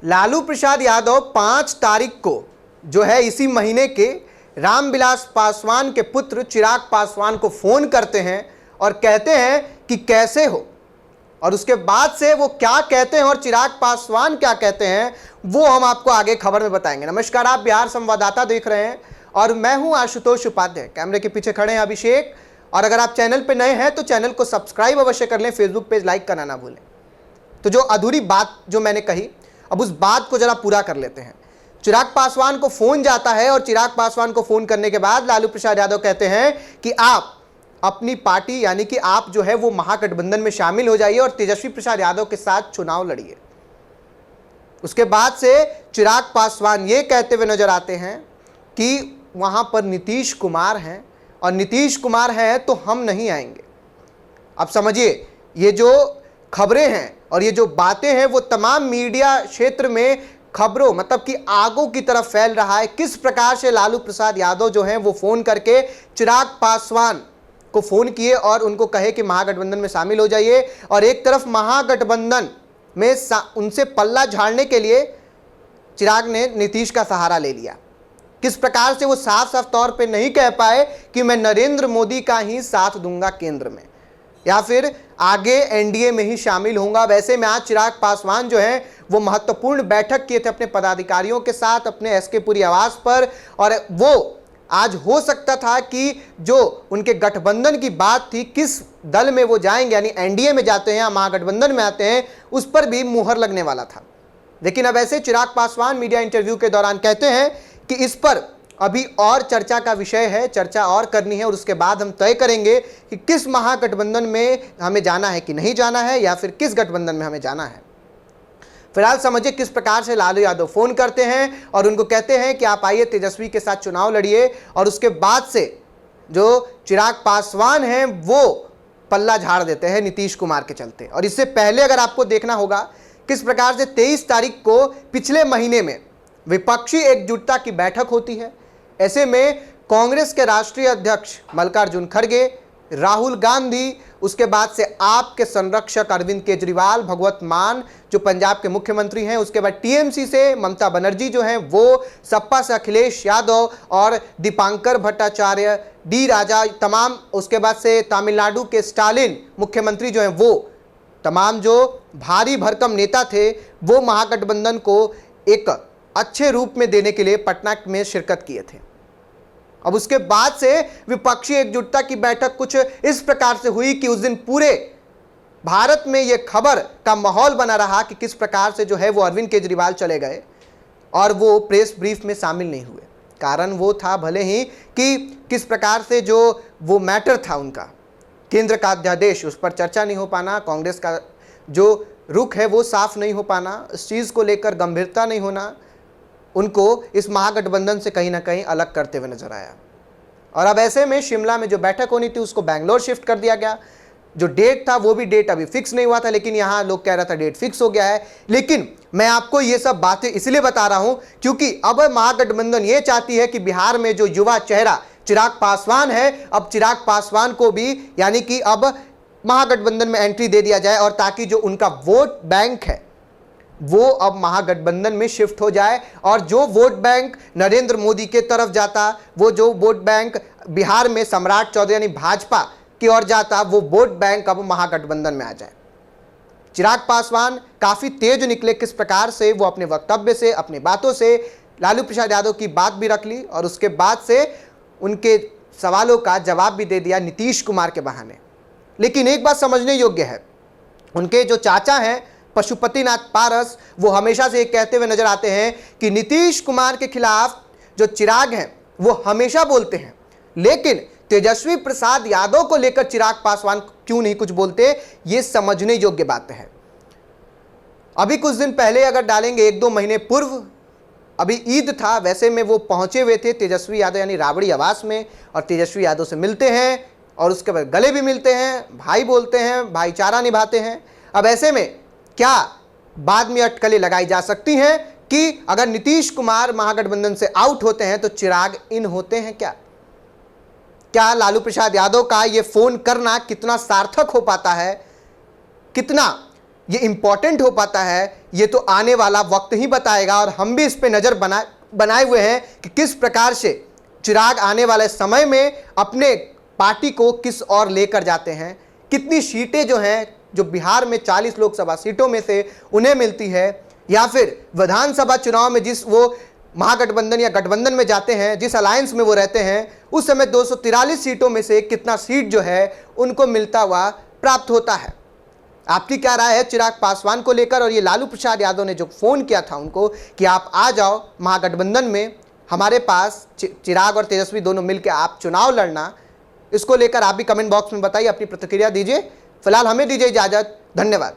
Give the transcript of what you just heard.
लालू प्रसाद यादव 5 तारीख को जो है इसी महीने के रामविलास पासवान के पुत्र चिराग पासवान को फोन करते हैं और कहते हैं कि कैसे हो, और उसके बाद से वो क्या कहते हैं और चिराग पासवान क्या कहते हैं वो हम आपको आगे खबर में बताएंगे। नमस्कार, आप बिहार संवाददाता देख रहे हैं और मैं हूं आशुतोष उपाध्याय। कैमरे के पीछे खड़े हैं अभिषेक, और अगर आप चैनल पे नए हैं तो चैनल को सब्सक्राइब अवश्य कर लें, फेसबुक पेज लाइक करना ना भूलें। तो जो अधूरी बात जो मैंने कही, अब उस बात को जरा पूरा कर लेते हैं। चिराग पासवान को फोन जाता है और चिराग पासवान को फोन करने के बाद लालू प्रसाद यादव कहते हैं कि आप अपनी पार्टी यानी कि आप जो है वो महागठबंधन में शामिल हो जाइए और तेजस्वी प्रसाद यादव के साथ चुनाव लड़िए। उसके बाद से चिराग पासवान ये कहते हुए नजर आते हैं कि वहां पर नीतीश कुमार हैं और नीतीश कुमार हैं तो हम नहीं आएंगे। अब समझिए, ये जो खबरें हैं और ये जो बातें हैं वो तमाम मीडिया क्षेत्र में खबरों मतलब कि आगों की तरफ फैल रहा है। किस प्रकार से लालू प्रसाद यादव जो हैं वो फोन करके चिराग पासवान को फोन किए और उनको कहे कि महागठबंधन में शामिल हो जाइए, और एक तरफ महागठबंधन में उनसे पल्ला झाड़ने के लिए चिराग ने नीतीश का सहारा ले लिया। किस प्रकार से वो साफ साफ तौर पे नहीं कह पाए कि मैं नरेंद्र मोदी का ही साथ दूंगा केंद्र में या फिर आगे एनडीए में ही शामिल होऊंगा। वैसे में आज चिराग पासवान जो हैं वो महत्वपूर्ण बैठक किए थे अपने पदाधिकारियों के साथ अपने एसके पुरी आवास पर, और वो आज हो सकता था कि जो उनके गठबंधन की बात थी, किस दल में वो जाएंगे यानी एनडीए में जाते हैं या महागठबंधन में आते हैं, उस पर भी मुहर लगने वाला था। लेकिन अब ऐसे चिराग पासवान मीडिया इंटरव्यू के दौरान कहते हैं कि इस पर अभी और चर्चा का विषय है, चर्चा और करनी है, और उसके बाद हम तय करेंगे कि किस महागठबंधन में हमें जाना है कि नहीं जाना है या फिर किस गठबंधन में हमें जाना है। फिलहाल समझिए किस प्रकार से लालू यादव फोन करते हैं और उनको कहते हैं कि आप आइए तेजस्वी के साथ चुनाव लड़िए, और उसके बाद से जो चिराग पासवान हैं वो पल्ला झाड़ देते हैं नीतीश कुमार के चलते। और इससे पहले अगर आपको देखना होगा किस प्रकार से 23 तारीख को पिछले महीने में विपक्षी एकजुटता की बैठक होती है। ऐसे में कांग्रेस के राष्ट्रीय अध्यक्ष मल्लिकार्जुन खड़गे, राहुल गांधी, उसके बाद से आपके संरक्षक अरविंद केजरीवाल, भगवत मान जो पंजाब के मुख्यमंत्री हैं, उसके बाद टीएमसी से ममता बनर्जी जो हैं वो, सपा से अखिलेश यादव और दीपांकर भट्टाचार्य, डी राजा, तमाम, उसके बाद से तमिलनाडु के स्टालिन मुख्यमंत्री जो हैं वो तमाम जो भारी भरकम नेता थे वो महागठबंधन को एक अच्छे रूप में देने के लिए पटना में शिरकत किए थे। अब उसके बाद से विपक्षी एकजुटता की बैठक कुछ इस प्रकार से हुई कि उस दिन पूरे भारत में यह खबर का माहौल बना रहा कि किस प्रकार से जो है वो अरविंद केजरीवाल चले गए और वो प्रेस ब्रीफ में शामिल नहीं हुए। कारण वो था भले ही कि किस प्रकार से जो वो मैटर था उनका केंद्र का अध्यादेश, उस पर चर्चा नहीं हो पाना, कांग्रेस का जो रुख है वो साफ नहीं हो पाना, इस चीज़ को लेकर गंभीरता नहीं होना, उनको इस महागठबंधन से कहीं ना कहीं अलग करते हुए नजर आया। और अब ऐसे में शिमला में जो बैठक होनी थी उसको बेंगलोर शिफ्ट कर दिया गया। जो डेट था वो भी डेट अभी फिक्स नहीं हुआ था, लेकिन यहाँ लोग कह रहा था डेट फिक्स हो गया है। लेकिन मैं आपको ये सब बातें इसलिए बता रहा हूं क्योंकि अब महागठबंधन ये चाहती है कि बिहार में जो युवा चेहरा चिराग पासवान है, अब चिराग पासवान को भी यानी कि अब महागठबंधन में एंट्री दे दिया जाए, और ताकि जो उनका वोट बैंक है वो अब महागठबंधन में शिफ्ट हो जाए, और जो वोट बैंक नरेंद्र मोदी के तरफ जाता, वो जो वोट बैंक बिहार में सम्राट चौधरी यानी भाजपा की ओर जाता, वो वोट बैंक अब महागठबंधन में आ जाए। चिराग पासवान काफ़ी तेज निकले किस प्रकार से वो अपने वक्तव्य से, अपनी बातों से लालू प्रसाद यादव की बात भी रख ली और उसके बाद से उनके सवालों का जवाब भी दे दिया नीतीश कुमार के बहाने। लेकिन एक बात समझने योग्य है, उनके जो चाचा हैं पशुपतिनाथ पारस, वो हमेशा से एक कहते हुए नजर आते हैं कि नीतीश कुमार के खिलाफ जो चिराग हैं वो हमेशा बोलते हैं, लेकिन तेजस्वी प्रसाद यादव को लेकर चिराग पासवान क्यों नहीं कुछ बोलते, ये समझने योग्य बात है। अभी कुछ दिन पहले अगर डालेंगे, 1-2 महीने पूर्व, अभी ईद था, वैसे में वो पहुंचे हुए थे तेजस्वी यादव यानी राबड़ी आवास में, और तेजस्वी यादव से मिलते हैं और उसके बाद गले भी मिलते हैं, भाई बोलते हैं, भाईचारा निभाते हैं। अब ऐसे में क्या बाद में अटकलें लगाई जा सकती हैं कि अगर नीतीश कुमार महागठबंधन से आउट होते हैं तो चिराग इन होते हैं क्या लालू प्रसाद यादव का ये फोन करना कितना सार्थक हो पाता है, कितना ये इंपॉर्टेंट हो पाता है, ये तो आने वाला वक्त ही बताएगा। और हम भी इस पे नज़र बनाए हुए हैं कि किस प्रकार से चिराग आने वाले समय में अपने पार्टी को किस ओर लेकर जाते हैं। कितनी सीटें जो हैं, जो बिहार में 40 लोकसभा सीटों में से उन्हें मिलती है, या फिर विधानसभा चुनाव में जिस वो महागठबंधन या गठबंधन में जाते हैं, जिस अलायंस में वो रहते हैं, उस समय 243 सीटों में से कितना सीट जो है उनको मिलता हुआ प्राप्त होता है। आपकी क्या राय है चिराग पासवान को लेकर? और ये लालू प्रसाद यादव ने जो फ़ोन किया था उनको कि आप आ जाओ महागठबंधन में, हमारे पास चिराग और तेजस्वी दोनों मिलकर आप चुनाव लड़ना, इसको लेकर आप भी कमेंट बॉक्स में बताइए, अपनी प्रतिक्रिया दीजिए। फिलहाल हमें दीजिए इजाज़त, धन्यवाद।